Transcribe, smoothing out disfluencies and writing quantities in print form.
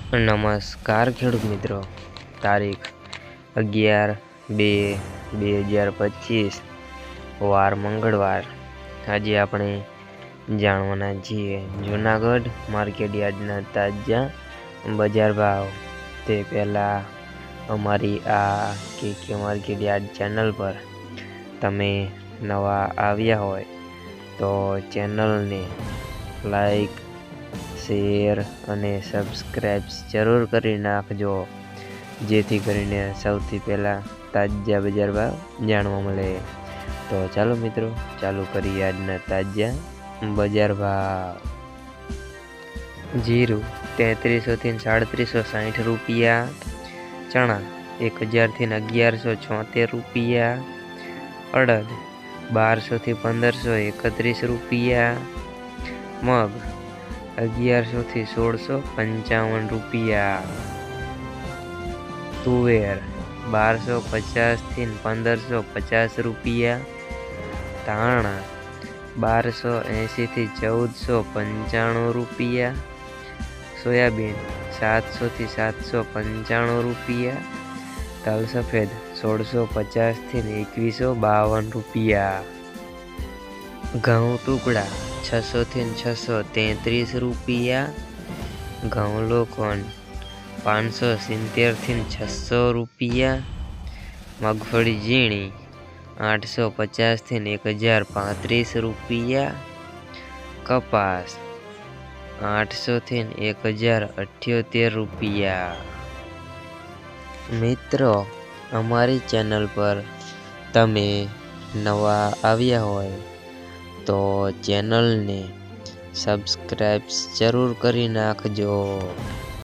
નમસ્કાર ખેડૂત મિત્રો, તારીખ 11/2/2025 વાર મંગળવાર। આજે આપણે જાણવાના છીએ જૂનાગઢ માર્કેટ યાર્ડના તાજા બજાર ભાવ। તે પહેલાં અમારી આ કે માર્કેટ યાર્ડ ચેનલ પર તમે નવા આવ્યા હોય તો ચેનલને લાઈક, શેર અને સબસ્ક્રાઈબ જરૂર કરી નાખજો, જેથી કરીને સૌથી પહેલાં તાજા બજાર ભાવ જાણવા મળે। તો ચાલો મિત્રો, ચાલુ કરીએ આજના તાજા બજાર ભાવ। જીરું 3300 થી 3760 રૂપિયા, ચણા 1000 થી 1176 રૂપિયા, અડદ 1200 થી 1531 રૂપિયા, મગ 1100 થી 1655 રૂપિયા, તુવેર 1250 થી 1550 રૂપિયા, ધાણા 1280 થી 1495 રૂપિયા, સોયાબીન 700 થી 795 રૂપિયા, તલ સફેદ 1650 થી 2152 રૂપિયા, ઘઉં ટુકડા 600 થી 633 રૂપિયા, ઘઉં લોકોન 570 થી 600 રૂપિયા, મગફળી ઝીણી 850 થી 1035 રૂપિયા, કપાસ 800 થી 1078 રૂપિયા। મિત્રો, અમારી ચેનલ પર તમે નવા આવ્યા હોય તો ચેનલને સબસ્ક્રાઈબ જરૂર કરી નાખજો।